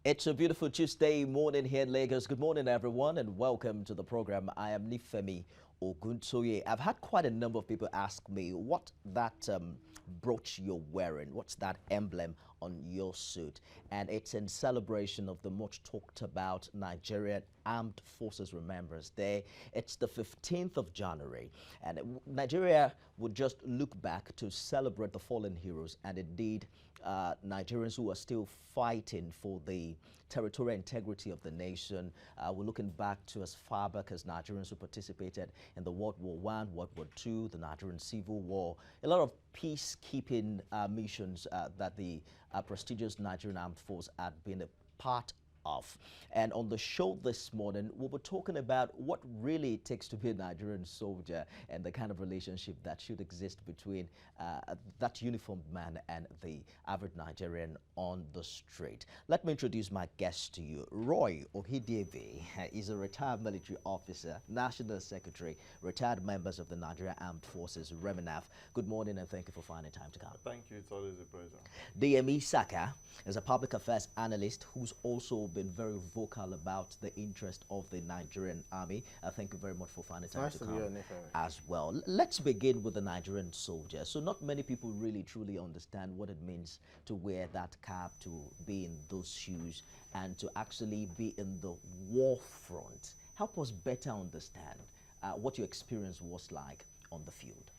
It's a beautiful Tuesday morning here in Lagos. Good morning, everyone, and welcome to the program. I am Nifemi Oguntoye. I've had quite a number of people ask me what that brooch you're wearing, what's that emblem on your suit, and it's in celebration of the much talked about Nigerian Armed Forces Remembrance Day. It's the 15th of January, and Nigeria would just look back to celebrate the fallen heroes and indeed Nigerians who are still fighting for the territorial integrity of the nation. We're looking back to as far back as Nigerians who participated in the World War I, World War II, the Nigerian Civil War, a lot of peacekeeping missions that the prestigious Nigerian Armed Force had been a part of. And on the show this morning, we'll be talking about what really it takes to be a Nigerian soldier and the kind of relationship that should exist between that uniformed man and the average Nigerian on the street. Let me introduce my guest to you. Roy Ohidebe is a retired military officer, National Secretary, retired members of the Nigerian Armed Forces, REMINAF. Good morning and thank you for finding time to come. Thank you. It's always a pleasure. DME Saka is a public affairs analyst who's also been very vocal about the interest of the Nigerian army. Thank you very much for finding time to come as well. Let's begin with the Nigerian soldier. So not many people really truly understand what it means to wear that cap, to be in those shoes, and to actually be in the war front. Help us better understand what your experience was like on the field.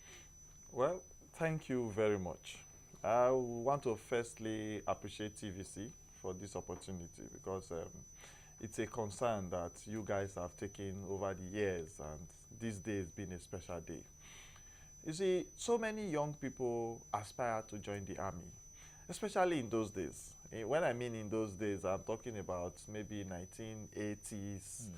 Well, thank you very much. I want to firstly appreciate TVC for this opportunity because it's a concern that you guys have taken over the years, and this day has been a special day. You see, so many young people aspire to join the army, especially in those days. When I mean in those days, I'm talking about maybe 1980s,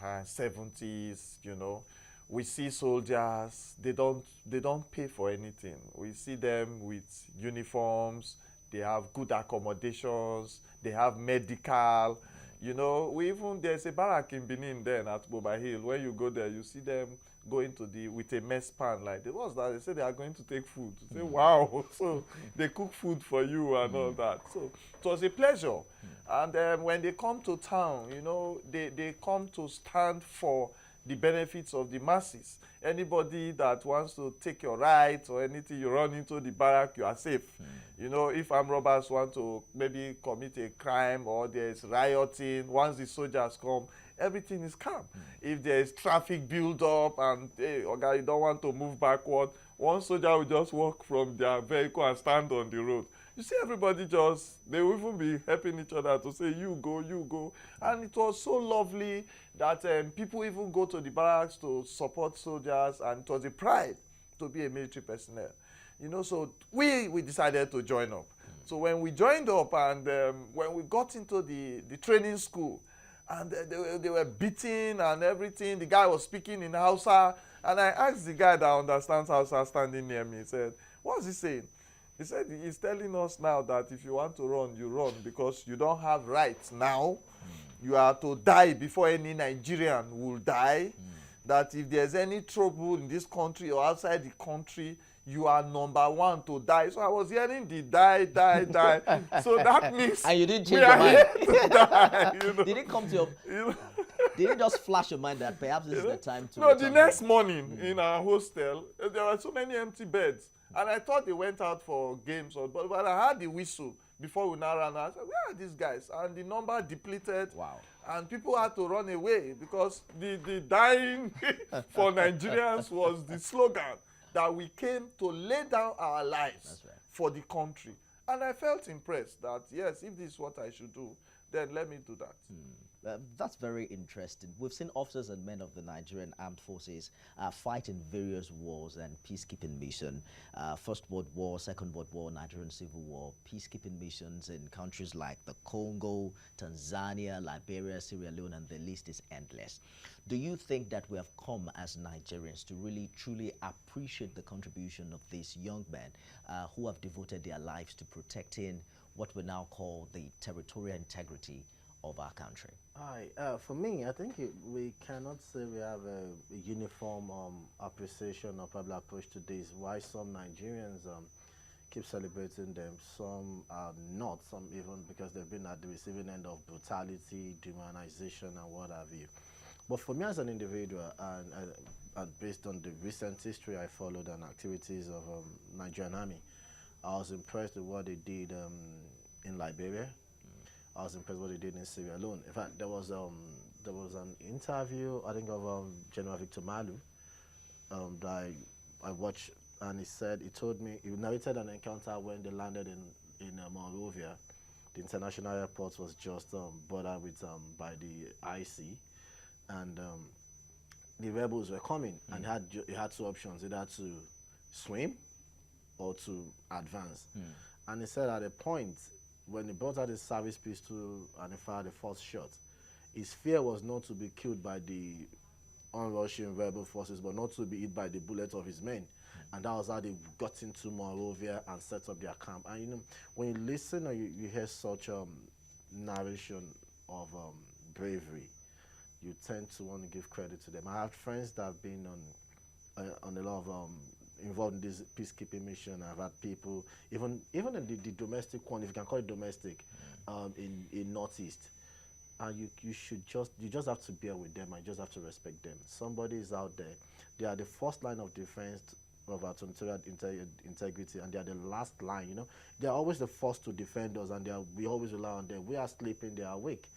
70s, you know. We see soldiers, they don't pay for anything. We see them with uniforms, they have good accommodations, they have medical. You know, there's a barrack in Benin then at Boba Hill. When you go there, you see them going with a mess pan like that. What's that? They say they are going to take food. You say, wow. So they cook food for you and all that. So it was a pleasure. And when they come to town, you know, they come to stand for the benefits of the masses. Anybody that wants to take your rights or anything, you run into the barrack, you are safe. You know, if armed robbers want to maybe commit a crime or there's rioting, once the soldiers come, everything is calm. If there's traffic build up and, hey, okay, you don't want to move backward, one soldier will just walk from their vehicle and stand on the road. You see everybody they will even be helping each other to say, you go, you go. And it was so lovely that people even go to the barracks to support soldiers, and it was a pride to be a military personnel. You know, so we decided to join up. So when we joined up and when we got into the training school, and they were beating and everything, the guy was speaking in Hausa, and I asked the guy that understands Hausa standing near me, he said, what's he saying? He said he's telling us now that if you want to run, you run because you don't have rights now. You are to die before any Nigerian will die. That if there's any trouble in this country or outside the country, you are number one to die. So I was hearing the die. So that means and you didn't change your mind. Die, you know? Did it come to your... Did it just flash your mind that perhaps this is the time to... No, the next morning in our hostel, there were so many empty beds. And I thought they went out for games, but I heard the whistle before we now ran out. I said, where are these guys? And the number depleted. Wow. And people had to run away because the dying for Nigerians was the slogan that we came to lay down our lives for the country. And I felt impressed that, yes, if this is what I should do, then let me do that. That's very interesting. We've seen officers and men of the Nigerian Armed Forces fight in various wars and peacekeeping missions. First World War, Second World War, Nigerian Civil War, peacekeeping missions in countries like the Congo, Tanzania, Liberia, Sierra Leone, and the list is endless. Do you think that we have come as Nigerians to really, truly appreciate the contribution of these young men who have devoted their lives to protecting what we now call the territorial integrity of our country? For me, I think we cannot say we have a uniform appreciation or probably approach to this. Why some Nigerians keep celebrating them. Some are not. Some even because they've been at the receiving end of brutality, demonization, and what have you. But for me as an individual, and based on the recent history I followed and activities of Nigerian Army, I was impressed with what they did in Liberia. I was impressed with what they did in Sierra Leone. In fact, there was an interview I think of General Victor Malu that I watched, and he told me, he narrated an encounter when they landed in Monrovia. The international airport was just bordered with by the IC, and the rebels were coming, and he had two options: either to swim or to advance. And he said at a point when he brought out his service pistol and he fired the first shot, his fear was not to be killed by the on-rushing rebel forces, but not to be hit by the bullets of his men. And that was how they got into Monrovia and set up their camp. And you know, when you listen or you hear such narration of bravery, you tend to want to give credit to them. I have friends that have been on a lot of involved in this peacekeeping mission. I've had people, even in the domestic one, if you can call it domestic, in Northeast. And you just have to bear with them and just have to respect them. Somebody is out there. They are the first line of defense of our territorial integrity, and they are the last line. You know, they are always the first to defend us, and we always rely on them. We are sleeping, they are awake.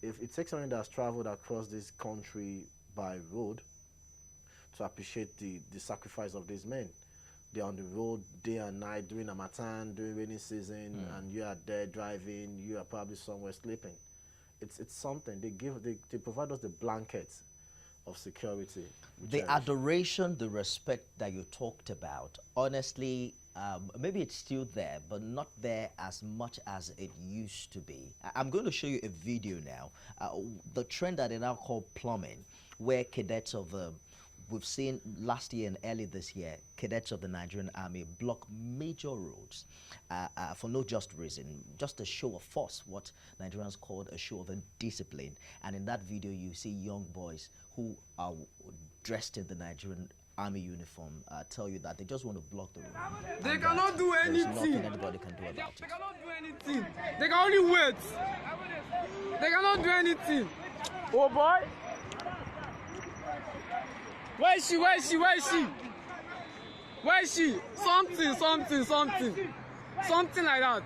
If it takes someone that's traveled across this country by road to appreciate the sacrifice of these men, they're on the road day and night during Harmattan, during rainy season, and you are there driving. You are probably somewhere sleeping. It's something they provide us the blankets of security. The adoration, the respect that you talked about, honestly, maybe it's still there, but not there as much as it used to be. I'm going to show you a video now. The trend that they now call plumbing, where cadets of we've seen last year and early this year, cadets of the Nigerian Army block major roads for no just reason, just a show of force, what Nigerians called a show of discipline. And in that video, you see young boys who are dressed in the Nigerian Army uniform tell you that they just want to block the road. They cannot do anything. There's nothing anybody can do about it. They cannot do anything. They can only wait. They cannot do anything. Oh boy. Where is she? Where is she? Where is she? Where is she? Something like that.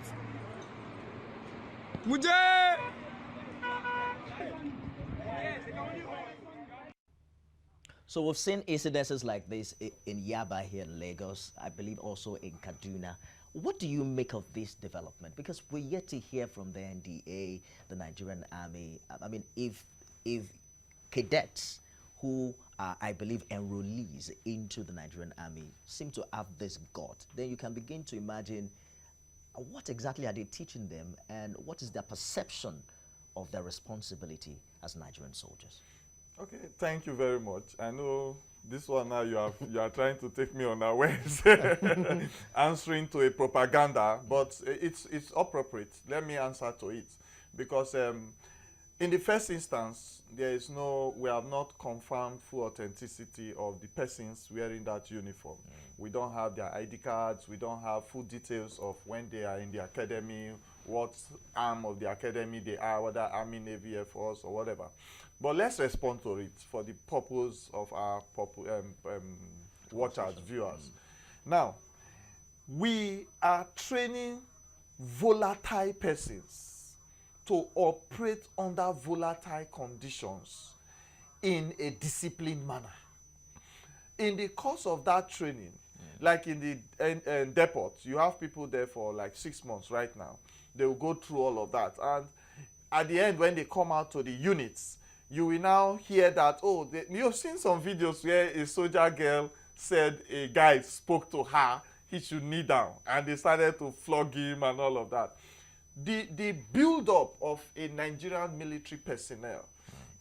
Mujhe. So we've seen incidences like this in Yaba here in Lagos, I believe also in Kaduna. What do you make of this development? Because we're yet to hear from the NDA, the Nigerian Army. I mean, if cadets who are, I believe, enrollees into the Nigerian Army seem to have this gut, then you can begin to imagine what exactly are they teaching them and what is their perception of their responsibility as Nigerian soldiers. Okay, thank you very much. I know this one now you are trying to take me unawares, answering to a propaganda, but it's appropriate. Let me answer to it, because in the first instance, we have not confirmed full authenticity of the persons wearing that uniform. We don't have their ID cards. We don't have full details of when they are in the academy, what arm of the academy they are, whether Army, Navy, Air Force, or whatever. But let's respond to it for the purpose of our watchers, viewers. Now, we are training volatile persons to operate under volatile conditions in a disciplined manner. In the course of that training, like in the depot, you have people there for like 6 months right now. They will go through all of that. And at the end, when they come out to the units, you will now hear that, oh, you've seen some videos where a soldier girl said a guy spoke to her, he should kneel down, and they started to flog him and all of that. The build-up of a Nigerian military personnel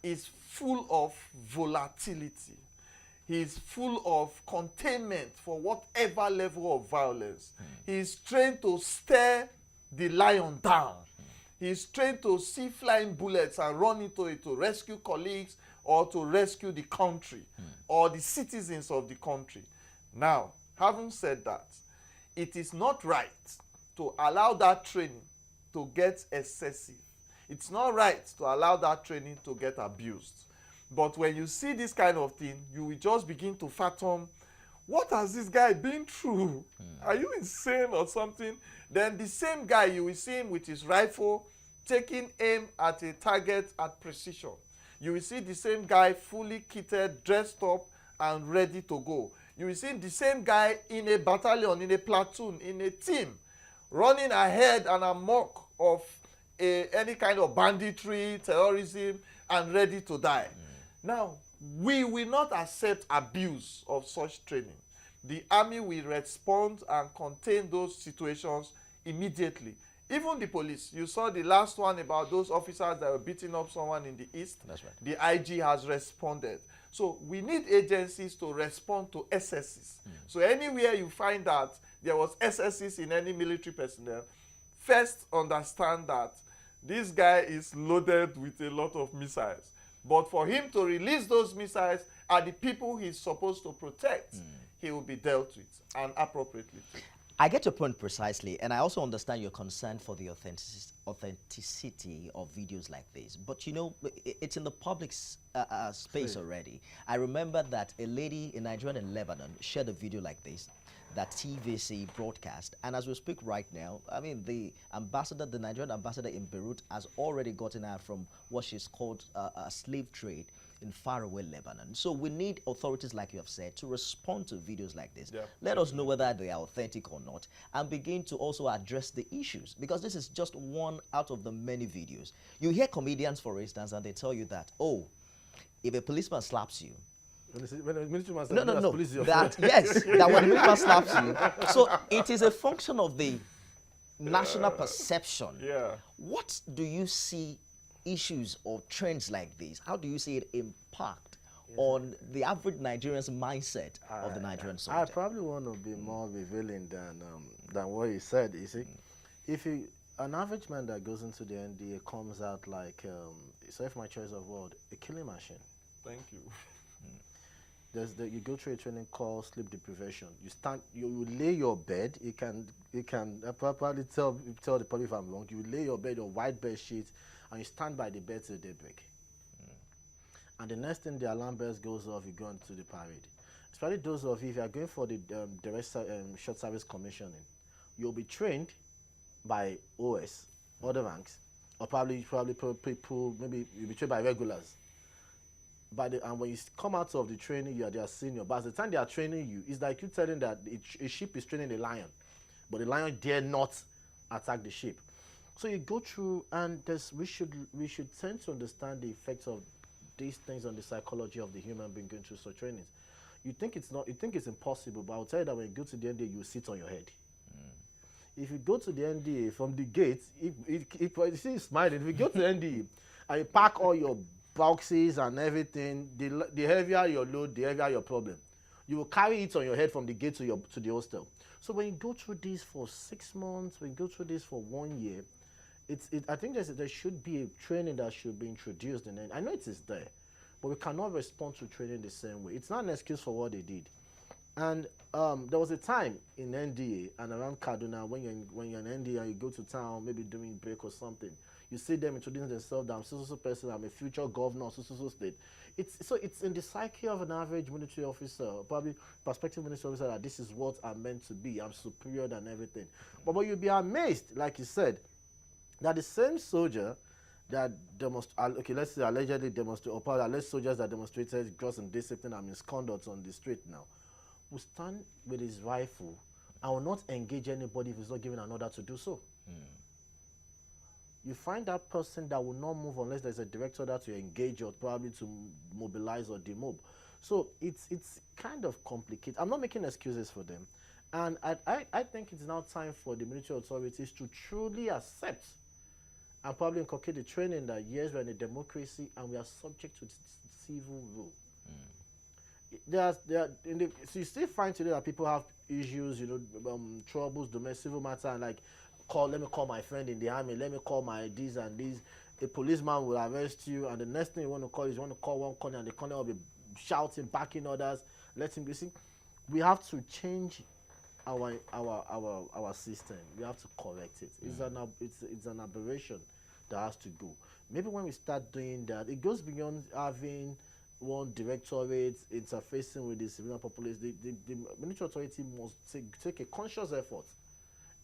is full of volatility. He's full of containment for whatever level of violence. He's trained to stare the lion down. He's trained to see flying bullets and run into it to rescue colleagues or to rescue the country or the citizens of the country. Now, having said that, it is not right to allow that training to get excessive. It's not right to allow that training to get abused. But when you see this kind of thing, you will just begin to fathom, what has this guy been through? Are you insane or something? Then the same guy, you will see him with his rifle, taking aim at a target at precision. You will see the same guy fully kitted, dressed up, and ready to go. You will see the same guy in a battalion, in a platoon, in a team, running ahead and amok of any kind of banditry, terrorism, and ready to die. Now, we will not accept abuse of such training. The army will respond and contain those situations immediately. Even the police, you saw the last one about those officers that were beating up someone in the east. That's right. The IG has responded. So we need agencies to respond to excesses. So anywhere you find that there was excesses in any military personnel, first understand that this guy is loaded with a lot of missiles. But for him to release those missiles at the people he's supposed to protect, he will be dealt with, and appropriately. I get your point precisely, and I also understand your concern for the authenticity of videos like this. But you know, it's in the public space already. I remember that a lady in Nigeria and Lebanon shared a video like this that TVC broadcast, and as we speak right now, I mean, the ambassador, the Nigerian ambassador in Beirut, has already gotten out from what she's called a slave trade in faraway Lebanon. So we need authorities, like you have said, to respond to videos like this. Yeah. Let us know whether they are authentic or not, and begin to also address the issues, because this is just one out of the many videos. You hear comedians, for instance, and they tell you that, oh, if a policeman slaps you, when a military man no, police your that friend. yes, that when the military slaps you, so it is a function of the national perception. Yeah. What do you see issues or trends like this? How do you see it impact on the average Nigerian's mindset of the Nigerian soldier? I probably want to be more revealing than what he said. You see, if an average man that goes into the NDA comes out like, sorry for my choice of word, a killing machine. Thank you. You go through a training called sleep deprivation. You lay your bed. You can I probably tell the public if I'm wrong. You lay your bed on white bed sheets, and you stand by the bed till daybreak. And the next thing the alarm bells goes off, you go into the parade. Especially those of you, if you are going for the short service commissioning, you'll be trained by OS, other ranks, or probably people, maybe you'll be trained by regulars. And when you come out of the training, they are senior. But at the time they are training you, it's like you telling that a sheep is training a lion, but the lion dare not attack the sheep. So you go through, and we should tend to understand the effects of these things on the psychology of the human being going through such trainings. You think it's impossible, but I'll tell you that when you go to the NDA, you sit on your head. If you go to the NDA from the gate, you see smiling. If you go to the NDA and you pack all your boxes and everything, the heavier your load, the heavier your problem. You will carry it on your head from the gate to the hostel. So when you go through this for 6 months, when you go through this for 1 year, I think there should be a training that should be introduced. And I know it is there, but we cannot respond to training the same way. It's not an excuse for what they did. And there was a time in NDA and around Kaduna when you're in NDA and you go to town, maybe doing break or something, you see them introducing themselves that I'm so person, I'm a future governor of so state. It's in the psyche of an average military officer, probably prospective military officer, that this is what I'm meant to be. I'm superior than everything. But you'll be amazed, like you said, that the same soldier that let's say allegedly demonstrated, or probably alleged soldiers that demonstrated gross indiscipline and misconduct on the street now, will stand with his rifle and will not engage anybody if he's not given an order to do so. You find that person that will not move unless there's a direct order to engage or probably to mobilize or demob. So it's kind of complicated. I'm not making excuses for them. And I think it's now time for the military authorities to truly accept and probably inculcate the training that yes, we're in a democracy and we are subject to civil rule. So you still find today that people have issues, troubles, domestic civil matter, and like, let me call my friend in the army, let me call my this and this. A policeman will arrest you, and the next thing you want to call is you want to call one corner, and the corner will be shouting, backing others, let him be seen. We have to change our system. We have to correct it. It's an aberration that has to go. Maybe when we start doing that, it goes beyond having one directorate interfacing with the civilian populace. The military authority must take a conscious effort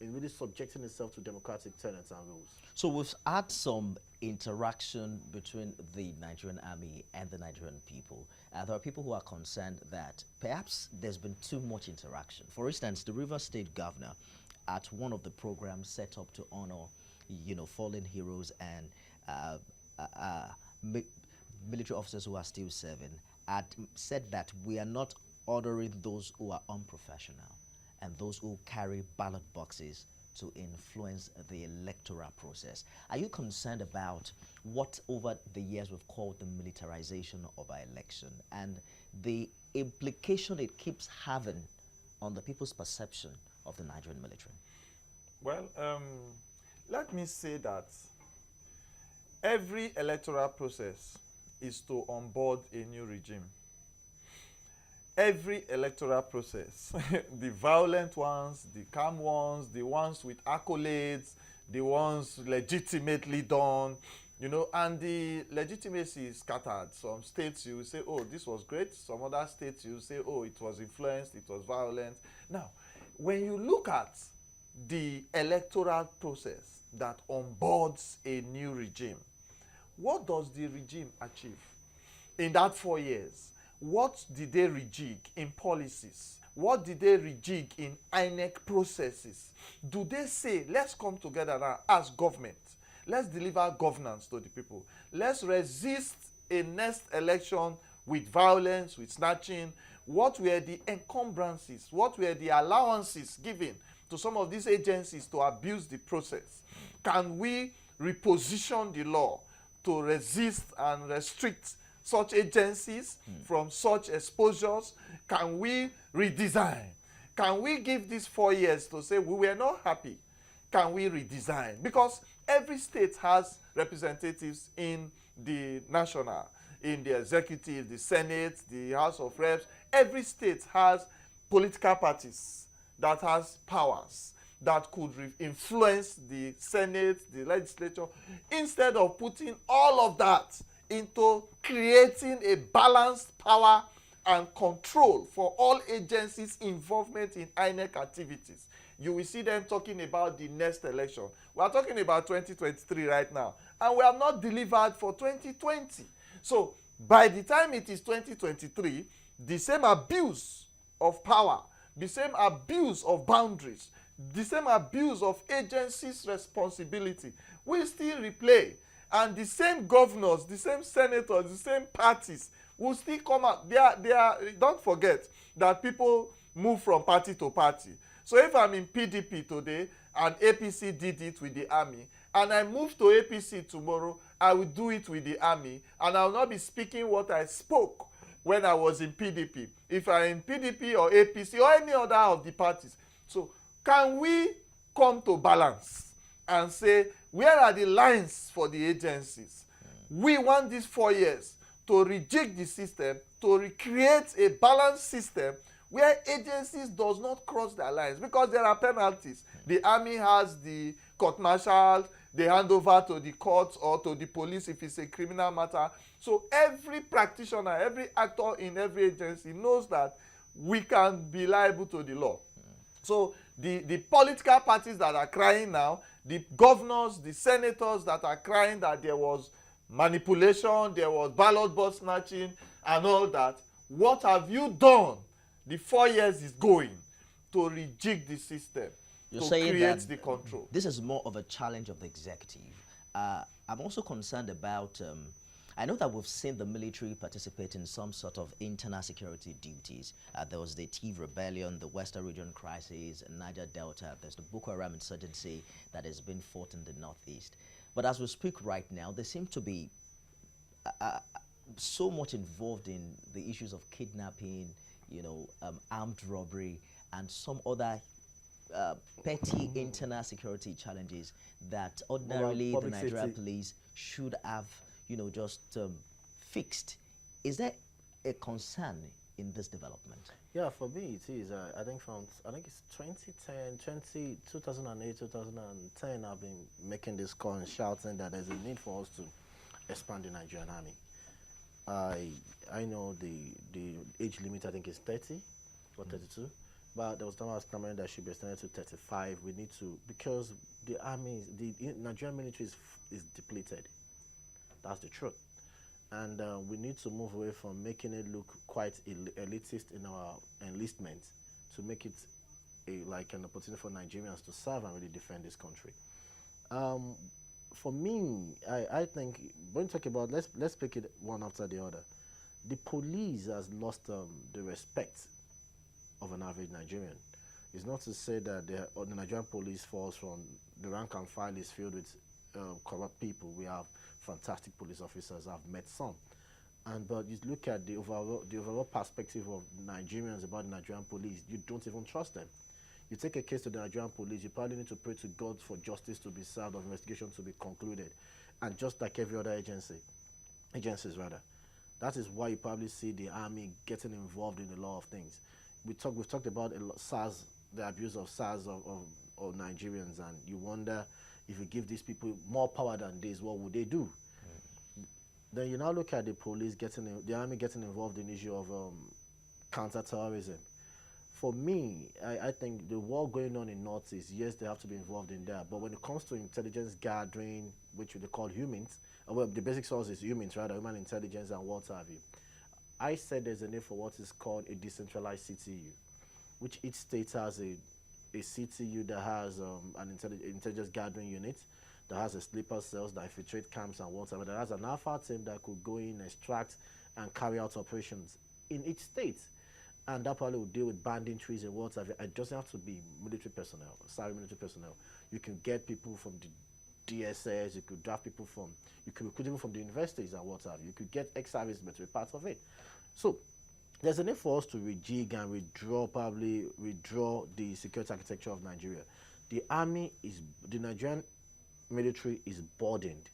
in really subjecting itself to democratic tenets and rules. So we've had some interaction between the Nigerian army and the Nigerian people. There are people who are concerned that perhaps there's been too much interaction. For instance, the Rivers State governor at one of the programs set up to honor, fallen heroes and mi military officers who are still serving, had said that we are not honoring those who are unprofessional and those who carry ballot boxes to influence the electoral process. Are you concerned about what over the years we've called the militarization of our election and the implication it keeps having on the people's perception of the Nigerian military? Well, let me say that every electoral process is to onboard a new regime. Every electoral process, the violent ones, the calm ones, the ones with accolades, the ones legitimately done, and the legitimacy is scattered. Some states you will say, oh, this was great. Some other states you will say, oh, it was influenced, it was violent. Now, when you look at the electoral process that onboards a new regime, what does the regime achieve in that 4 years? What did they rejig in policies? What did they rejig in INEC processes? Do they say, let's come together now as government. Let's deliver governance to the people. Let's resist a next election with violence, with snatching. What were the encumbrances? What were the allowances given to some of these agencies to abuse the process? Can we reposition the law to resist and restrict such agencies from such exposures? Can we redesign? Can we give these 4 years to say we were not happy? Can we redesign? Because every state has representatives in the national, in the executive, the Senate, the House of Reps. Every state has political parties that has powers that could influence the Senate, the legislature, instead of putting all of that into creating a balanced power and control for all agencies' involvement in INEC activities. You will see them talking about the next election. We are talking about 2023 right now, and we have not delivered for 2020. So by the time it is 2023, the same abuse of power, the same abuse of boundaries, the same abuse of agencies' responsibility will still replay. And the same governors, the same senators, the same parties will still come out. Don't forget that people move from party to party. So if I'm in PDP today and APC did it with the army, and I move to APC tomorrow, I will do it with the army, and I will not be speaking what I spoke when I was in PDP. If I'm in PDP or APC or any other of the parties. So can we come to balance and say, where are the lines for the agencies? We want these 4 years to rejig the system, to recreate a balanced system where agencies does not cross their lines, because there are penalties. The army has the court martial, they hand over to the courts or to the police if it's a criminal matter. So every practitioner, every actor in every agency knows that we can be liable to the law. So the political parties that are crying now, the governors, the senators that are crying that there was manipulation, there was ballot box snatching and all that, what have you done? The 4 years is going to rejig the system, You're to saying create that the control. this is more of a challenge of the executive. I'm also concerned about, I know that we've seen the military participate in some sort of internal security duties. There was the Tiv rebellion, the Western region crisis, Niger Delta. There's the Boko Haram insurgency that has been fought in the Northeast. But as we speak right now, they seem to be so much involved in the issues of kidnapping, armed robbery, and some other petty internal security challenges that ordinarily the Nigerian police should have, just fixed. Is there a concern in this development? Yeah, for me it is. I think it's 2008, 2010. I've been making this call and shouting that there's a need for us to expand the Nigerian army. I know the age limit I think is 30 or 32, but there was time I was clamoring that should be extended to 35. We need to, because the army, the Nigerian military is depleted. That's the truth. And we need to move away from making it look quite elitist in our enlistment to make it like an opportunity for Nigerians to serve and really defend this country. Um, for me, I think when you talk about, let's pick it one after the other. The police has lost the respect of an average Nigerian. It's not to say that the Nigerian police force from the rank and file is filled with corrupt people. We have fantastic police officers. I've met some. But you look at the overall perspective of Nigerians about the Nigerian police, you don't even trust them. You take a case to the Nigerian police, you probably need to pray to God for justice to be served or investigation to be concluded. And just like every other agencies rather. That is why you probably see the army getting involved in a lot of things. We've talked about SARS, the abuse of SARS of Nigerians, and you wonder if you give these people more power than this, what would they do? Then you now look at the police the army getting involved in the issue of counter-terrorism. For me, I think the war going on in Northeast, yes, they have to be involved in that. But when it comes to intelligence gathering, which they call humans, well, the basic source is humans, rather, human intelligence and what have you. I said there's a need for what is called a decentralized CTU, which each state has a CTU that has an intelligence gathering unit, that has a sleeper cells that infiltrate camps and whatever, that has an alpha team that could go in, extract, and carry out operations in each state. And that probably would deal with banditry and whatever. It doesn't have to be military personnel, sorry, military personnel. You can get people from the DSS, you could draft people from, you could recruit people from the universities and what have you. You could get ex-servicemen to be part of it. So there's a need for us to rejig and withdraw the security architecture of Nigeria. The Nigerian military is burdened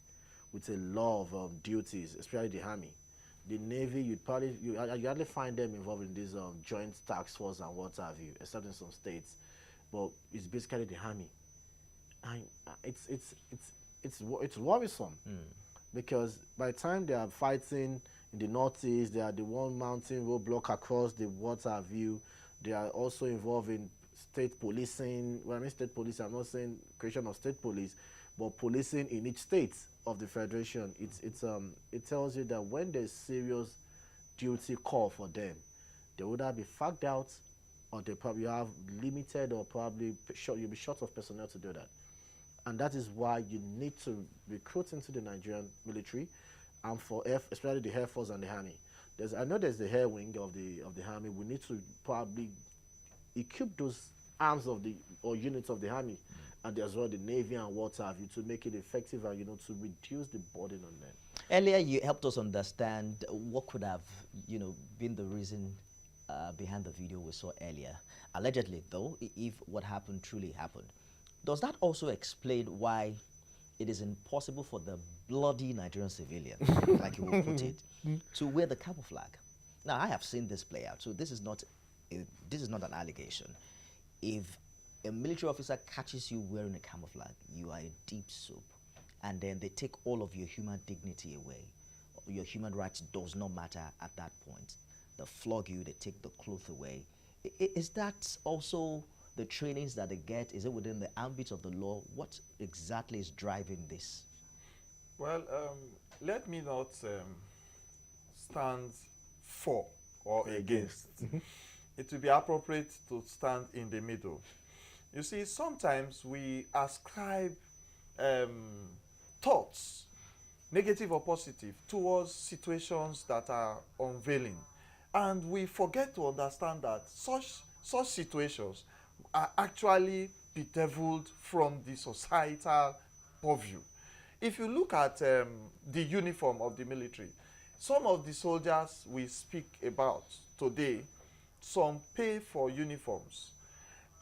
with a lot of duties, especially the army. The Navy, you hardly find them involved in this joint task force and what have you, except in some states. But it's basically the army, and it's worrisome because by the time they are fighting in the Northeast, they are the one mounting roadblock across the what have you. They are also involved in state policing. When I mean state police, I'm not saying creation of state police, but policing in each state of the federation. It tells you that when there's serious duty call for them, they would either be fagged out, or they probably have limited, or probably you'll be short of personnel to do that. And that is why you need to recruit into the Nigerian military, and especially the Air Force and the Army. I know there's the air wing of the Army. We need to probably equip those arms or units of the Army, and as well the Navy and what have you, to make it effective and to reduce the burden on them. Earlier, you helped us understand what could have been the reason behind the video we saw earlier. Allegedly, though, if what happened truly happened, does that also explain why it is impossible for the bloody Nigerian civilian, like you will put it, to wear the camouflage? Now, I have seen this play out, so this is not an allegation. If a military officer catches you wearing a camouflage, you are in deep soup, and then they take all of your human dignity away. Your human rights does not matter at that point. They flog you, they take the clothes away. Is that also the trainings that they get? Is it within the ambit of the law? What exactly is driving this? Well, let me not stand for or against. It will be appropriate to stand in the middle. You see, sometimes we ascribe thoughts, negative or positive, towards situations that are unveiling. And we forget to understand that such situations are actually bedeviled from the societal purview. If you look at the uniform of the military, some of the soldiers we speak about today, some pay for uniforms.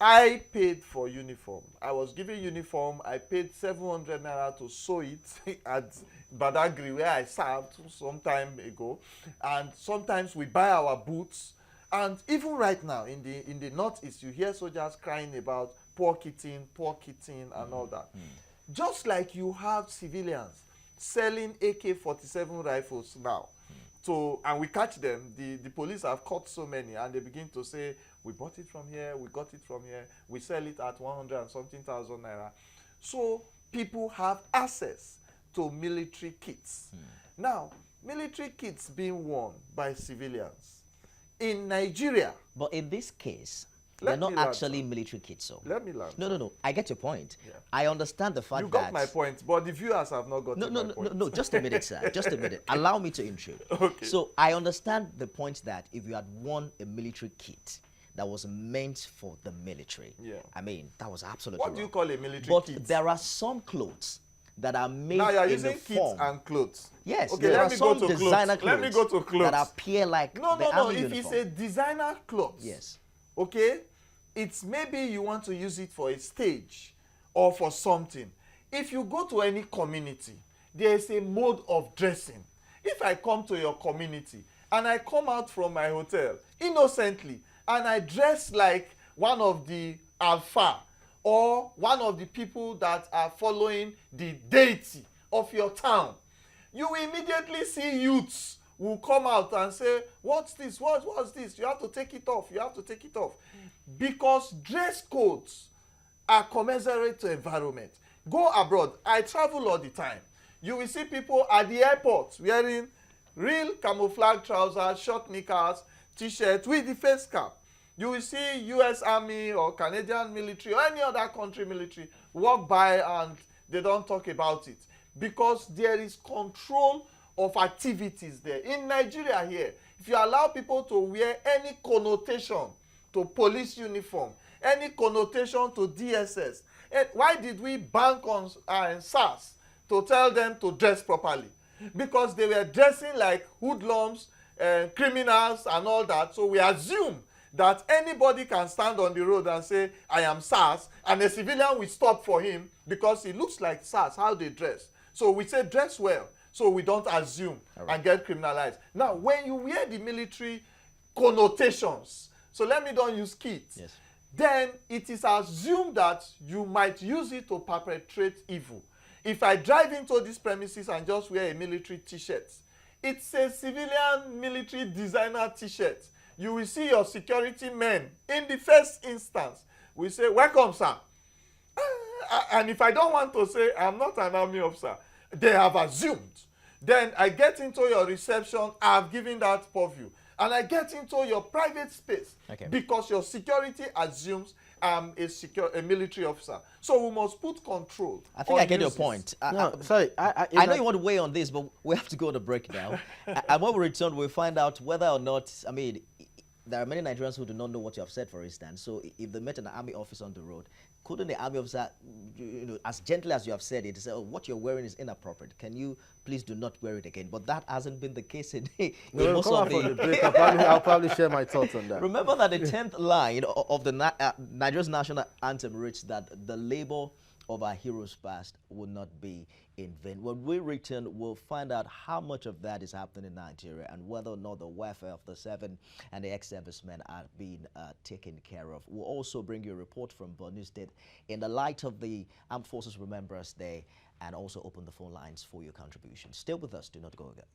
I paid for uniform. I was given uniform. I paid 700 naira to sew it at Badagry, where I served some time ago. And sometimes we buy our boots And even right now in the northeast, you hear soldiers crying about poor kitting and all that. Just like you have civilians selling AK-47 rifles now. And we catch them, the police have caught so many, and they begin to say, we bought it from here, we got it from here, we sell it at 100 and something thousand naira. So people have access to military kits. Now, military kits being worn by civilians in Nigeria. But in this case, they're not actually military kits. So let me learn. No. I get your point. Yeah. I understand the fact that... You got my point, but the viewers have not got my point. No, just a minute, sir. Just a minute. Allow me to intrude. Okay. So I understand the point that if you had won a military kit that was meant for the military, I mean, that was absolutely What do you call a military kit? But there are some clothes that are made now you're in using the form. kits and clothes. Yes, okay, there let are me some go to designer clothes. Let me go to clothes that appear like the army if uniform. it's a designer clothes, yes, okay, it's maybe you want to use it for a stage or for something. If you go to any community, there is a mode of dressing. If I come to your community and I come out from my hotel innocently and I dress like one of the alpha or one of the people that are following the deity of your town, you will immediately see youths who come out and say, what's this, what's this, you have to take it off, you have to take it off. Because dress codes are commensurate to environment. Go abroad, I travel all the time. You will see people at the airport wearing real camouflage trousers, short knickers, t-shirts with the face cap. You will see US Army or Canadian military or any other country military walk by and they don't talk about it. Because there is control of activities there. In Nigeria here, if you allow people to wear any connotation to police uniform, any connotation to DSS, why did we bank on SARS to tell them to dress properly? Because they were dressing like hoodlums, criminals and all that. So we assume that anybody can stand on the road and say, I am SARS, and a civilian will stop for him because he looks like SARS, how they dress. So we say dress well, so we don't assume and get criminalized. Now, when you wear the military connotations, so let me don't use kits, then it is assumed that you might use it to perpetrate evil. If I drive into these premises and just wear a military t-shirt, it's a civilian military designer t-shirt. You will see your security men in the first instance will say, welcome, sir. And if I don't want to say I'm not an army officer, they have assumed. Then I get into your reception, I've given that purview. And I get into your private space because your security assumes I'm a military officer. So we must put control. I think I get your point. Sorry. I know you want to weigh on this, but we have to go on a break now. And when we return, we'll find out whether or not, I mean, there are many Nigerians who do not know what you have said, for instance. So if they met an army officer on the road, couldn't the army officer, as gently as you have said it, say, oh, what you're wearing is inappropriate. Can you please do not wear it again? But that hasn't been the case in most of the break. I'll probably share my thoughts on that. Remember that the 10th line of the Nigeria's national anthem reads that the labor of our heroes past will not be in vain. When we return, we'll find out how much of that is happening in Nigeria and whether or not the welfare of the 7 and the ex-servicemen are being taken care of. We'll also bring you a report from Borno State in the light of the Armed Forces Remembrance Day and also open the phone lines for your contributions. Stay with us. Do not go again.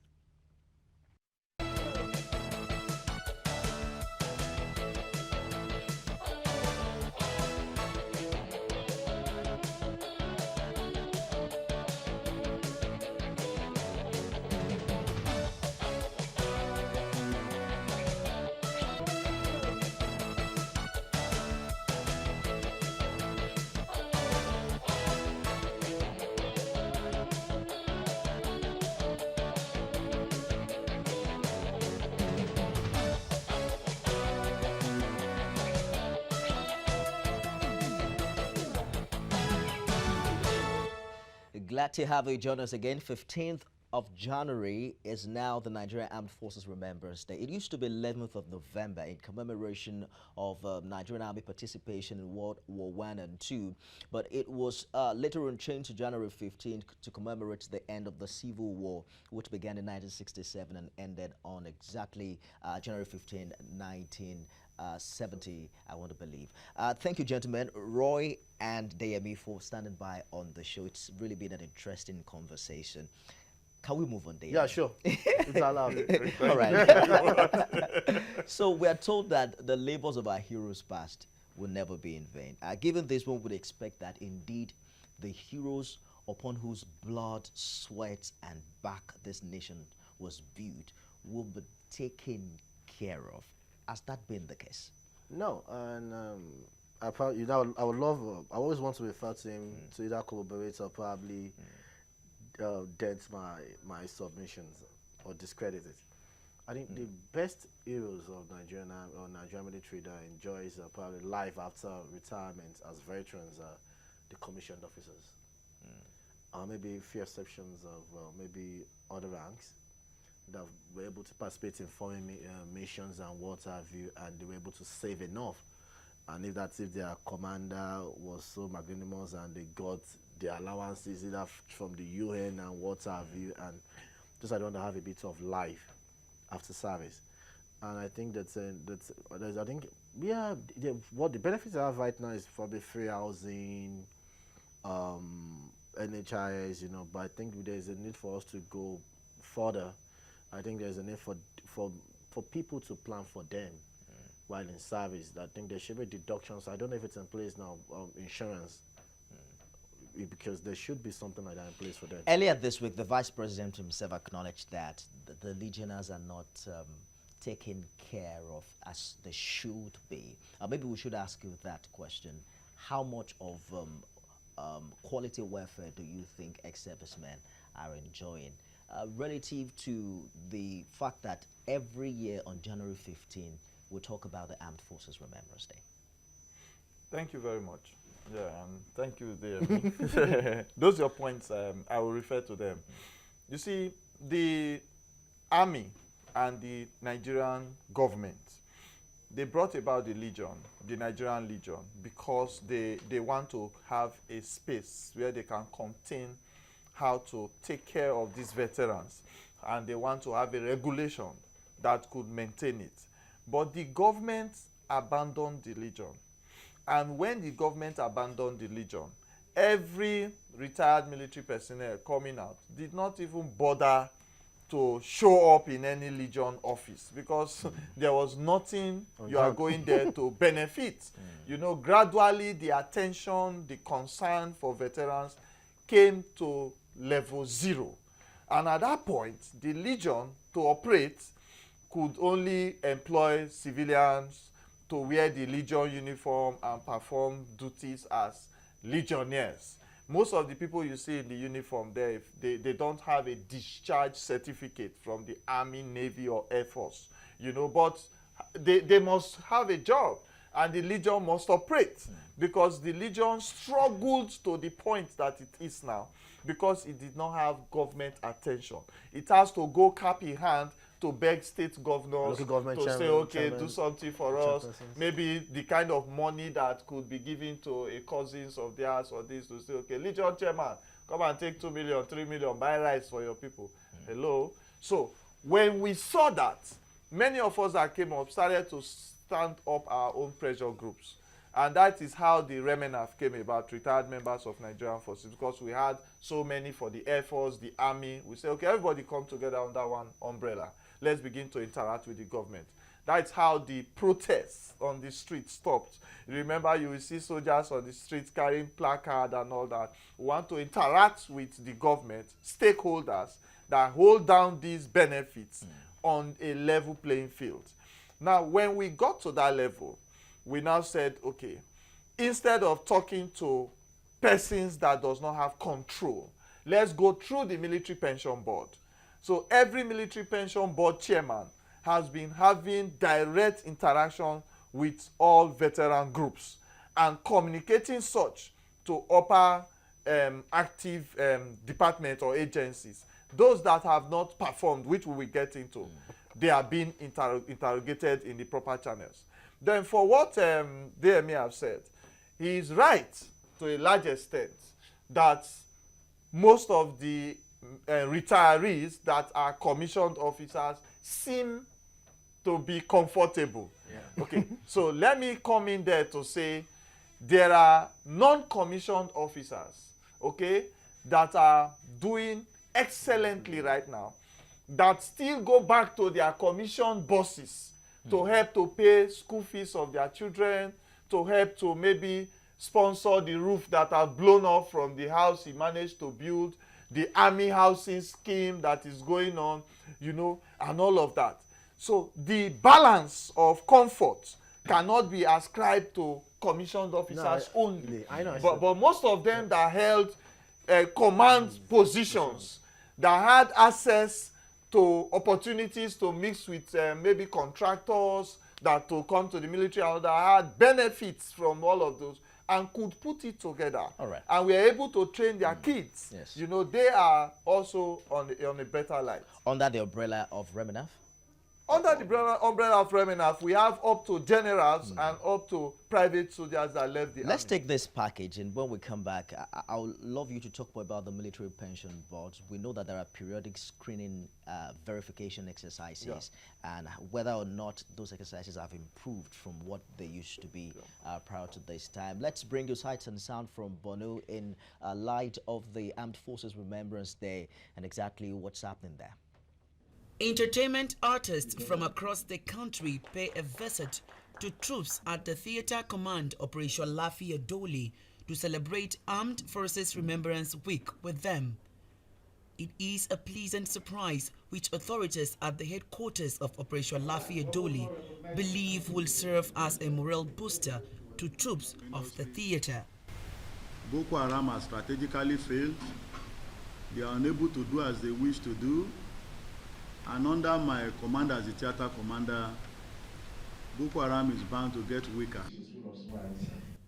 Glad to have you join us again. 15th of January is now the Nigerian Armed Forces Remembrance Day. It used to be 11th of November in commemoration of Nigerian Army participation in World War One and Two, but it was later on changed to January 15th to commemorate the end of the Civil War, which began in 1967 and ended on exactly January 15, 1970, I want to believe. Thank you, gentlemen, Roy and Deyemi, for standing by on the show. It's really been an interesting conversation. Can we move on, Deyemi? Yeah, sure. It's allowed. All right. So we are told that the labors of our heroes past will never be in vain. Given this, one would expect that indeed the heroes upon whose blood, sweat, and back this nation was built will be taken care of. Has that been the case? No, and I would love. I always want to refer to him to either corroborate or probably dent my submissions or discredit it. I think the best heroes of Nigerian military that enjoys probably life after retirement as veterans are the commissioned officers. Maybe few exceptions of maybe other ranks that were able to participate in foreign missions and what have you, and they were able to save enough. And if their commander was so magnanimous and they got the allowances either from the UN and what have you, and just I don't have a bit of life after service. And I think I think what the benefits I have right now is probably free housing, NHIS, but I think there's a need for us to go further. I think there's a need for people to plan for them while in service. I think there should be deductions. I don't know if it's in place now, insurance, because there should be something like that in place for them. Earlier this week, the Vice President himself acknowledged that the Legionnaires are not taken care of as they should be. Maybe we should ask you that question. How much of quality welfare do you think ex-servicemen are enjoying relative to the fact that every year on January 15, we talk about the Armed Forces Remembrance Day? Thank you very much. Yeah, thank you, Deyemi. Those are your points. I will refer to them. You see, the Army and the Nigerian government, they brought about the Legion, the Nigerian Legion, because they want to have a space where they can contain how to take care of these veterans, and they want to have a regulation that could maintain it. But the government abandoned the Legion. And when the government abandoned the Legion, every retired military personnel coming out did not even bother to show up in any Legion office, because there was nothing you are going there to benefit. Gradually the attention, the concern for veterans came to level 0. And at that point, the Legion, to operate, could only employ civilians to wear the Legion uniform and perform duties as legionnaires. Most of the people you see in the uniform there, they don't have a discharge certificate from the Army, Navy, or Air Force, but they must have a job, and the Legion must operate, because the Legion struggled to the point that it is now, because it did not have government attention. It has to go cap in hand to beg state governors to say, okay, do something for us. Maybe the kind of money that could be given to a cousins of theirs or this, to say, okay, Legion chairman, come and take 2 million, 3 million, buy rice for your people. Hello? So when we saw that, many of us that came up started to stand up our own pressure groups. And that is how the REMENAF came about, retired members of Nigerian forces, because we had so many for the Air Force, the Army. We said, okay, everybody come together under one umbrella. Let's begin to interact with the government. That's how the protests on the street stopped. Remember, you will see soldiers on the streets carrying placard and all that. We want to interact with the government, stakeholders that hold down these benefits on a level playing field. Now, when we got to that level, we now said, okay, instead of talking to persons that does not have control, let's go through the military pension board. So every military pension board chairman has been having direct interaction with all veteran groups and communicating such to upper active departments or agencies those that have not performed, which we will get into, they are being interrogated in the proper channels. Then for what DMA have said, he is right to a large extent that most of the retirees that are commissioned officers seem to be comfortable. Yeah. Okay, so let me come in there to say there are non-commissioned officers, okay, that are doing excellently right now, that still go back to their commissioned bosses to help to pay school fees of their children, to help to maybe sponsor the roof that has blown off from the house he managed to build, the army housing scheme that is going on, you know, and all of that. So the balance of comfort cannot be ascribed to commissioned officers only. I know, but most of them that held command positions, that had access to opportunities to mix with maybe contractors, that to come to the military, and that had benefits from all of those, and could put it together. All right. And we are able to train their kids. Yes. You know, they are also on a better light. Under the umbrella of Remembrance? Under the umbrella of Remembrance, we have up to generals and up to private soldiers that left the Let's army. take this package, and when we come back, I would love you to talk more about the military pension boards. We know that there are periodic screening verification exercises, and whether or not those exercises have improved from what they used to be prior to this time. Let's bring you sights and sound from Borno in light of the Armed Forces Remembrance Day and exactly what's happening there. Entertainment artists from across the country pay a visit to troops at the Theatre Command Operation Lafia Doli to celebrate Armed Forces Remembrance Week with them. It is a pleasant surprise which authorities at the headquarters of Operation Lafia Doli believe will serve as a morale booster to troops of the theatre. Boko Haram has strategically failed. They are unable to do as they wish to do. And under my command as the theater commander, Boko Haram is bound to get weaker.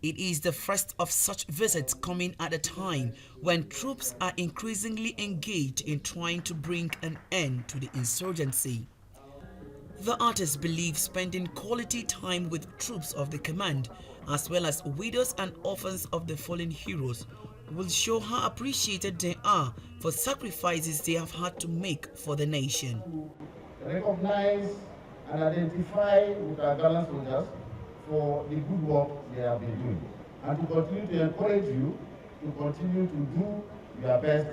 It is the first of such visits coming at a time when troops are increasingly engaged in trying to bring an end to the insurgency. The artists believe spending quality time with troops of the command, as well as widows and orphans of the fallen heroes, will show how appreciated they are for sacrifices they have had to make for the nation. Recognize and identify with our gallant soldiers for the good work they have been doing, and to continue to encourage you to continue to do your best,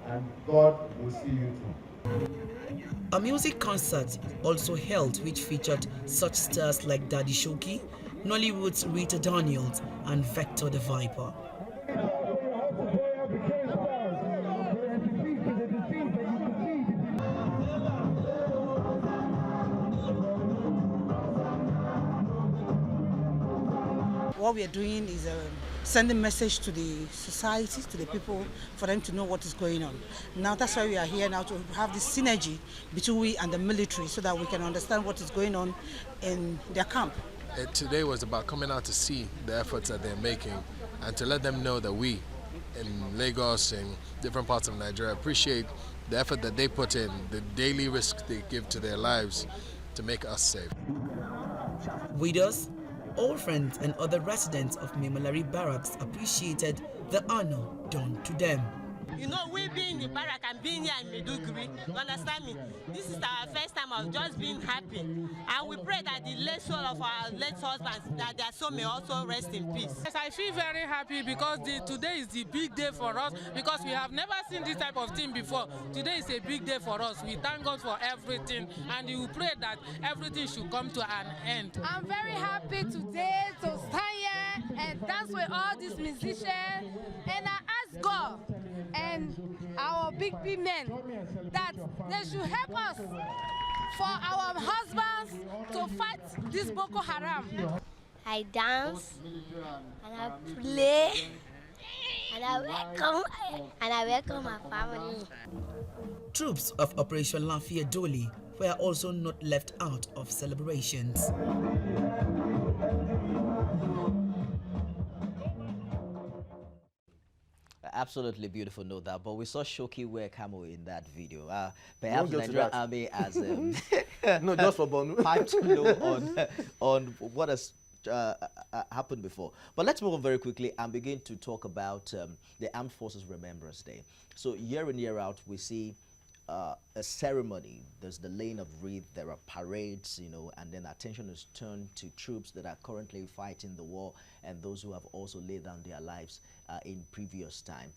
and God will see you through. A music concert also held which featured such stars like Daddy Shoki, Nollywood's Rita Daniels, and Vector the Viper. What we are doing is sending message to the society, to the people, for them to know what is going on. Now that's why we are here now, to have this synergy between we and the military, so that we can understand what is going on in their camp. Today was about coming out to see the efforts that they're making and to let them know that we in Lagos and different parts of Nigeria appreciate the effort that they put in, the daily risk they give to their lives to make us safe. Widows, orphans and other residents of Memolari Barracks appreciated the honor done to them. You know, we being in the barrack and being here in Maiduguri, you understand me? This is our first time of just being happy. And we pray that the late soul of our late husbands, that their soul may also rest in peace. Yes, I feel very happy because today is the big day for us, because we have never seen this type of thing before. Today is a big day for us. We thank God for everything, and we pray that everything should come to an end. I'm very happy today to stand here and dance with all these musicians, and I ask God and our big men that they should help us for our husbands to fight this Boko Haram. I dance and I play and I welcome my family. Troops of Operation Lafia Doli were also not left out of celebrations. Absolutely beautiful, no doubt. But we saw Shoki wear camo in that video. Won't Perhaps get to Nigerian that. Army has No, just for Bonu. piped low on what has happened before. But let's move on very quickly and begin to talk about the Armed Forces Remembrance Day. So year in, year out, we see a ceremony. There's the laying of wreath, there are parades, you know, and then attention is turned to troops that are currently fighting the war and those who have also laid down their lives in previous time.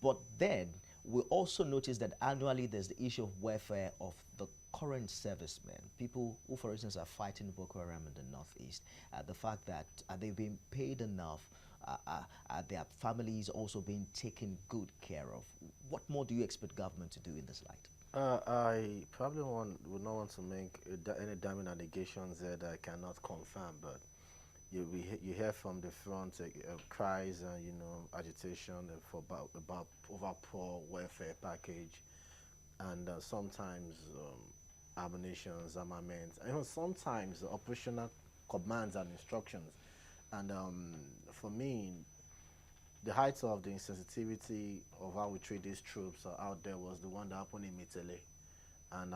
But then we also notice that annually there's the issue of welfare of the current servicemen, people who, for instance, are fighting Boko Haram in the northeast. The fact that are they being paid enough? Are their families also being taken good care of? What more do you expect government to do in this light? I probably would not want to make any damning allegations that I cannot confirm, but you hear from the front cries and agitation for about over poor welfare package, and sometimes ammunitions, armaments, and even sometimes operational commands and instructions. And for me, the height of the insensitivity of how we treat these troops out there was the one that happened in Mitele. And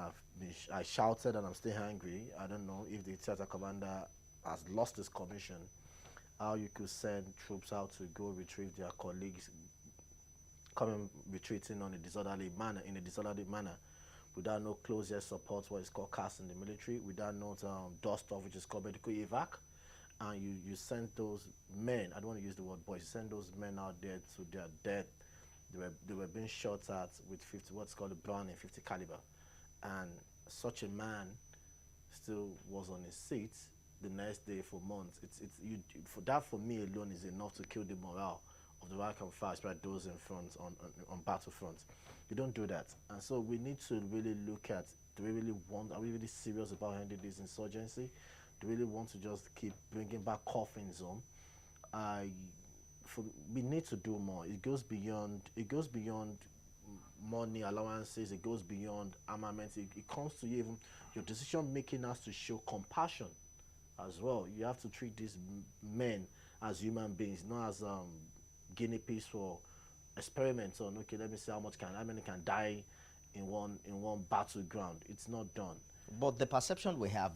I shouted and I'm still angry. I don't know if the theater commander has lost his commission, how you could send troops out to go retrieve their colleagues coming retreating on a disorderly manner, without no closure support, what is called CAS in the military, without no dust off, which is called medical evac. And you send those men, I don't want to use the word boys, you send those men out there to their death. They were being shot at with what's called a Browning 50 caliber. And such a man still was on his seat the next day for months. For me alone is enough to kill the morale of the rank and file, especially those in front on battlefronts. You don't do that. And so we need to really look at, are we really serious about handling this insurgency? Do we really want to just keep bringing back coffin zone? We need to do more. It goes beyond money allowances. It goes beyond armaments. It comes to even your decision making has to show compassion as well. You have to treat these men as human beings, not as guinea pigs for experiments on. Okay, let me see how many can die in one battleground. It's not done. But the perception we have,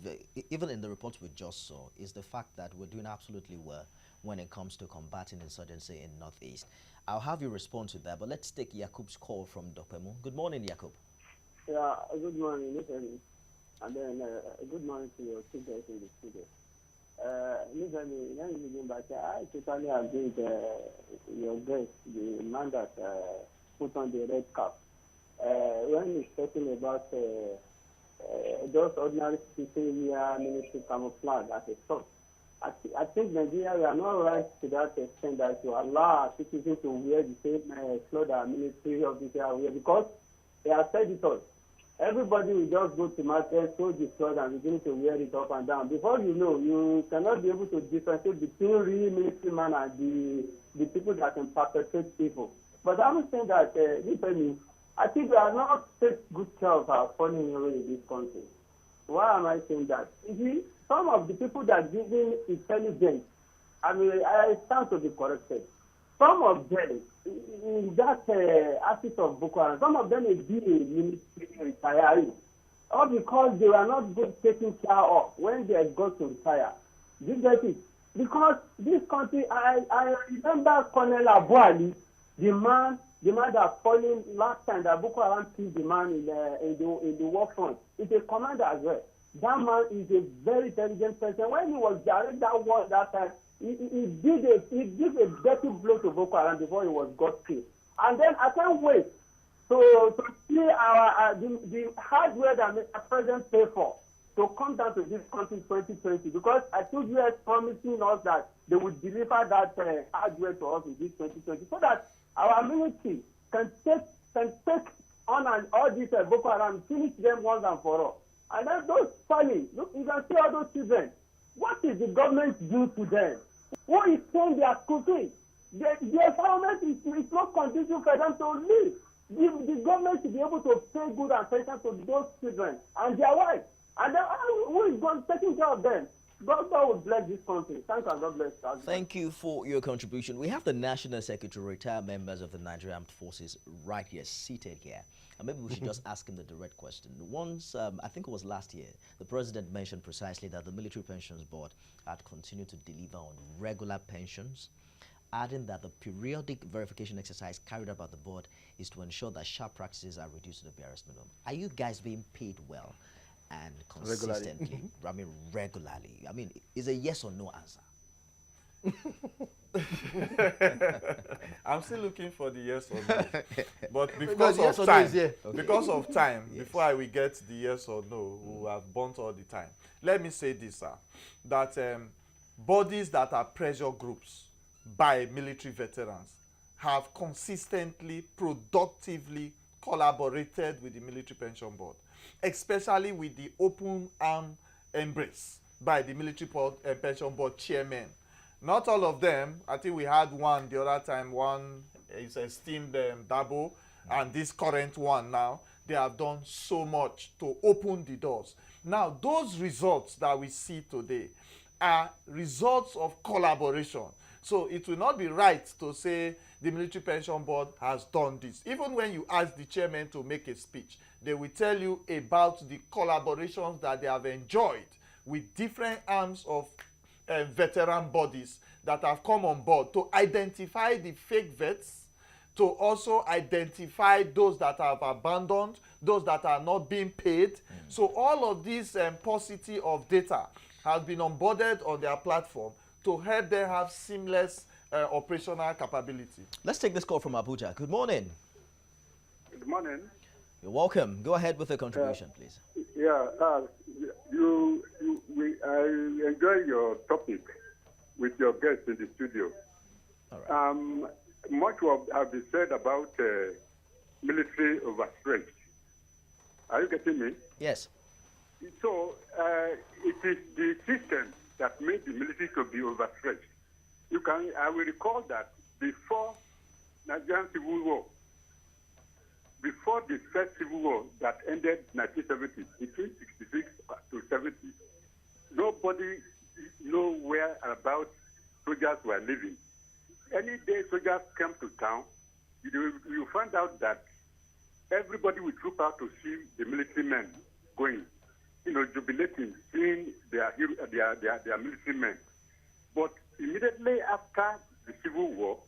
even in the reports we just saw, is the fact that we're doing absolutely well when it comes to combating insurgency in Northeast. I'll have you respond to that, but let's take Yakub's call from Dopemu. Good morning, Yakub. Yeah, good morning, and then good morning to your two guys in the studio. I totally agree with your guest, the man that put on the red cap. When he's talking about those ordinary citizens wear military camouflage as a source. I think Nigeria, we are not right to that extent that to allow our citizens to wear the same clothes that military officers wear, because they have said it all. Everybody will just go to market, throw the clothes and begin to wear it up and down. Before you know, you cannot be able to differentiate between real military man and the people that can perpetrate people. But I'm saying that, I think we are not take good care of our foreign away in this country. Why am I saying that? You see, some of the people that give intelligence, I stand to be corrected. Some of them, in that axis of Boko Haram, some of them may be military retiree, all because they were not good taken care of when they got to retire. Do you get it? Because this country, I remember Colonel Abu Ali, the man that fallen last time that Boko Haram killed the man in the war front. He's a commander as well. That man is a very intelligent person. When he was directing that war that time, he did a dirty blow to Boko Haram before he was got killed. And then I can't wait to see the hardware that Mr. President pay for to come down to this country in 2020, because I think US promising us that they would deliver that hardware to us in this 2020, so that our military can take on and all these Boko Haram, finish them once and for all. And then those funny, look, you can see all those children. What is the government do to them? Who is paying their school fees? The environment is not conducive for them to live. The government should be able to pay good attention to those children and their wives. And then who is going taking care of them? God will bless this country. Thank you, and God bless us. Thank you for your contribution. We have the National Secretary, retired members of the Nigerian Armed Forces right here, seated here. And maybe we should just ask him the direct question. Once, I think it was last year, the president mentioned precisely that the Military Pensions Board had continued to deliver on regular pensions, adding that the periodic verification exercise carried out by the board is to ensure that sharp practices are reduced to the barest minimum. Are you guys being paid well and consistently? Regularly. I mean, is a yes or no answer? I'm still looking for the yes or no. But because of time, because of time, before I will get the yes or no, we have burnt all the time. Let me say this, sir, that bodies that are pressure groups by military veterans have consistently, productively collaborated with the Military Pension Board, especially with the open arm embrace by the Military Pension Board chairman. Not all of them. I think we had one the other time. One is esteemed Dabo, and this current one now. They have done so much to open the doors. Now, those results that we see today are results of collaboration. So it will not be right to say the Military Pension Board has done this. Even when you ask the chairman to make a speech, they will tell you about the collaborations that they have enjoyed with different arms of veteran bodies that have come on board to identify the fake vets, to also identify those that have abandoned, those that are not being paid. So all of this paucity of data has been onboarded on their platform to help them have seamless operational capability. Let's take this call from Abuja. Good morning. Good morning. You're welcome. Go ahead with the contribution, please. Yeah, I enjoy your topic with your guests in the studio. All right. Much have been said about military overstretch. Are you getting me? Yes. So it is the system that made the military to be overstretched. I will recall that before Nigerian Civil War, before the first Civil War that ended 1970, between 66 to 70, nobody knew where about soldiers were living. Any day soldiers came to town, you find out that everybody would troop out to see the military men going, jubilating, seeing their military men. But immediately after the Civil War,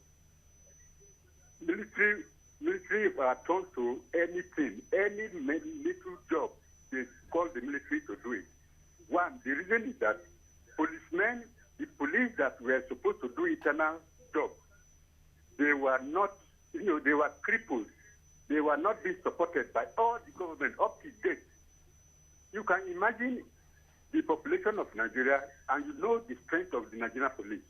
military were turned to anything, any little job they call the military to do it. One, the reason is that policemen, the police that were supposed to do internal jobs, they were not, they were crippled. They were not being supported by all the government up to date. You can imagine the population of Nigeria, and you know the strength of the Nigerian police.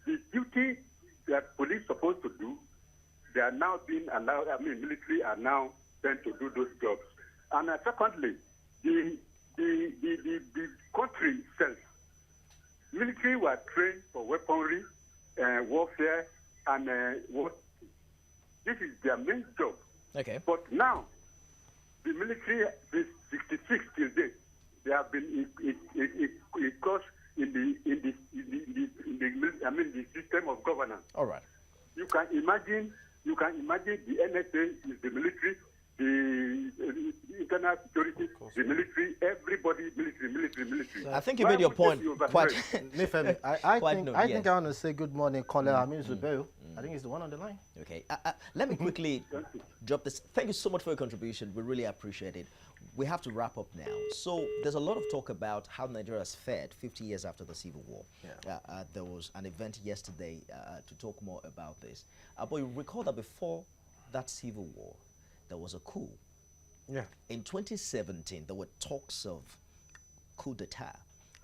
The duty that police are supposed to do, they are now being allowed, military are now sent to do those jobs. And secondly, the country itself, military were trained for weaponry, warfare, and this is their main job. Okay. But now, the military, this 66 till date, they have been course in the system of governance. All right. You can imagine the NSA is the military, the internal security, the military, everybody military. I think you made your point quite. I think I want to say good morning, caller Amin Zubero. I think he's the one on the line. Okay. Let me quickly drop this. Thank you so much for your contribution. We really appreciate it. We have to wrap up now. So there's a lot of talk about how Nigeria has fared 50 years after the Civil War. Yeah. There was an event yesterday to talk more about this. But you recall that before that Civil War, there was a coup. Yeah. In 2017, there were talks of coup d'etat.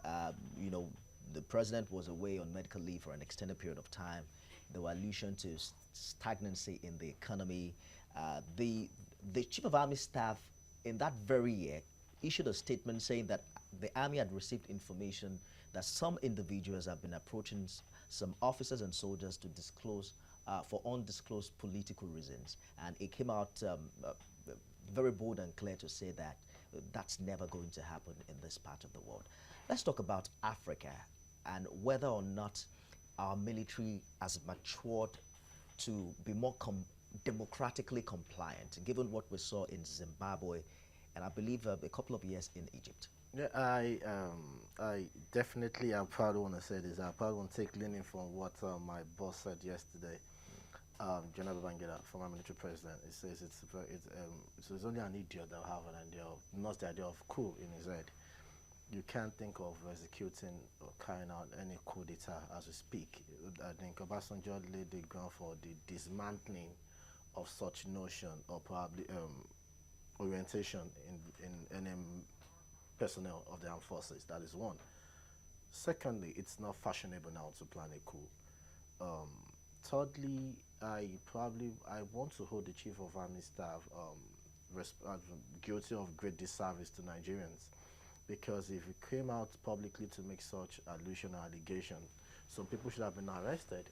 The president was away on medical leave for an extended period of time. There were allusions to stagnancy in the economy. The Chief of Army Staff in that very year issued a statement saying that the army had received information that some individuals have been approaching some officers and soldiers to disclose for undisclosed political reasons. And it came out very bold and clear to say that That's never going to happen in this part of the world. Let's talk about Africa and whether or not our military has matured to be more democratically compliant, given what we saw in Zimbabwe and I believe a couple of years in Egypt. Yeah, I definitely am proud to want to say this. I probably want to take leaning from what my boss said yesterday. General Babangida, former military president, he says it's only an idiot that will have an idea of, not the idea of coup in his head. You can't think of executing or carrying out any coup d'etat as we speak. I think Obasanjo laid the ground for the dismantling of such notion or probably orientation in NM personnel of the armed forces. That is one. Secondly, it's not fashionable now to plan a coup. Thirdly, I want to hold the Chief of Army Staff guilty of great disservice to Nigerians, because if he came out publicly to make such allusion or allegation, some people should have been arrested,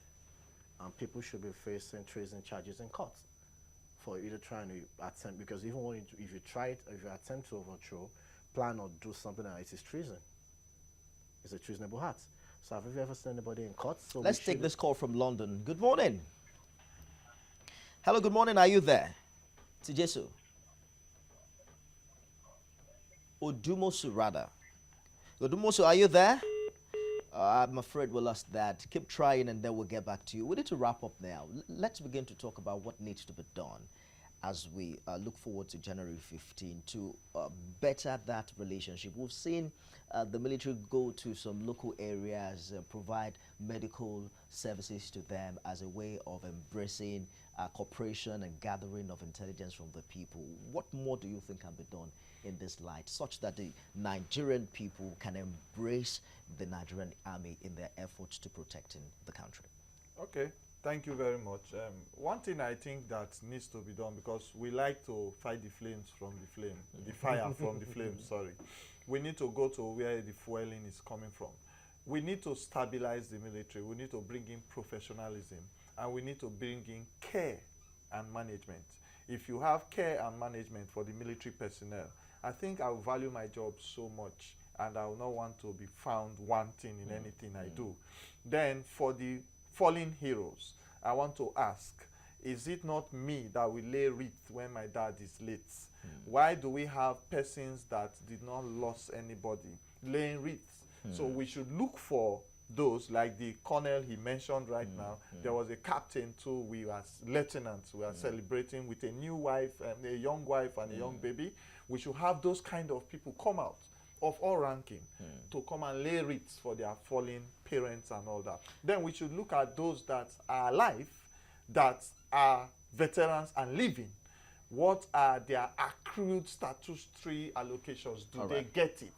and people should be facing treason charges in court for either trying to attempt, because even when if you attempt to overthrow, plan or do something that it is treason. It's a treasonable act. So have you ever seen anybody in court? So let's take this call from London. Good morning. Hello, good morning. Are you there? Tijesu. Odumosu, rather. Odumosu, are you there? I'm afraid we lost that. Keep trying and then we'll get back to you. We need to wrap up now. Let's begin to talk about what needs to be done as we look forward to January 15 to better that relationship. We've seen the military go to some local areas, provide medical services to them as a way of embracing cooperation and gathering of intelligence from the people. What more do you think can be done in this light, such that the Nigerian people can embrace the Nigerian army in their efforts to protecting the country? Okay. Thank you very much. One thing I think that needs to be done, because we like to fight the flames from the flame, the fire from the flames, sorry. We need to go to where the fueling is coming from. We need to stabilize the military. We need to bring in professionalism, and we need to bring in care and management. If you have care and management for the military personnel, I think I will value my job so much, and I will not want to be found wanting in anything I do. Then for the fallen heroes, I want to ask, is it not me that will lay wreath when my dad is late? Why do we have persons that did not lose anybody laying wreaths? So we should look for those, like the colonel he mentioned right now. There was a captain too, we were lieutenants, we are celebrating with a new wife, and a young wife and a young baby. We should have those kind of people come out of all ranking to come and lay wreaths for their fallen parents and all that. Then we should look at those that are alive, that are veterans and living. What are their accrued statutory allocations? Do they get it?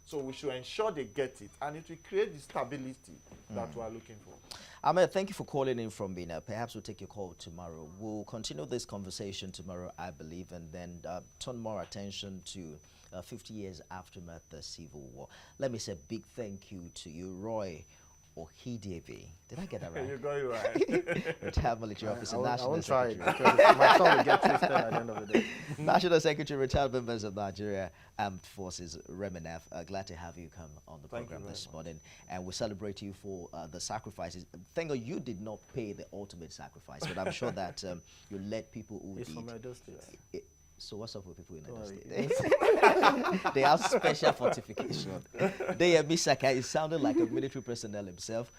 So we should ensure they get it, and it will create the stability that we are looking for. Ahmed, thank you for calling in from Bina. Perhaps we'll take your call tomorrow. We'll continue this conversation tomorrow, I believe, and then turn more attention to 50 years aftermath the Civil War. Let me say a big thank you to you, Roy Ohidevi. Did I get that right? You got it right. Retired military officer, I National won't try Secretary. it, because my tongue will get twisted at the end of the day. National Secretary, retired members of Nigeria Armed Forces, Remenef. Glad to have you come on the program this morning. And we celebrate you for the sacrifices. Thank God you did not pay the ultimate sacrifice, but I'm sure that you led people who It's did. from Edo State. So what's up with people in Edo State? They have special fortification. Misaka is sounding like a military personnel himself.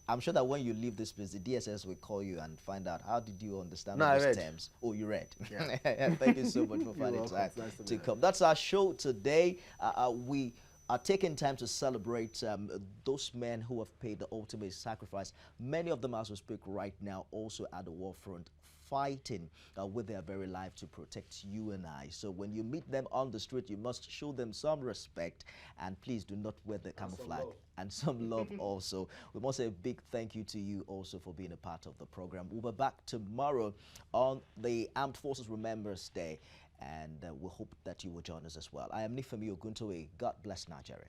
I'm sure that when you leave this place, the DSS will call you and find out how did you understand those terms. Oh, you read. Yeah. Thank you so much for finding time to come. That's our show today. We are taking time to celebrate those men who have paid the ultimate sacrifice. Many of them, as we speak right now, also at the war front, fighting with their very life to protect you and I. So when you meet them on the street, you must show them some respect, and please do not wear the camouflage, and some love also. We must say a big thank you to you also for being a part of the program. We'll be back tomorrow on the Armed Forces Remembrance Day, and we hope that you will join us as well. I am Nifemi Oguntowe. God bless Nigeria.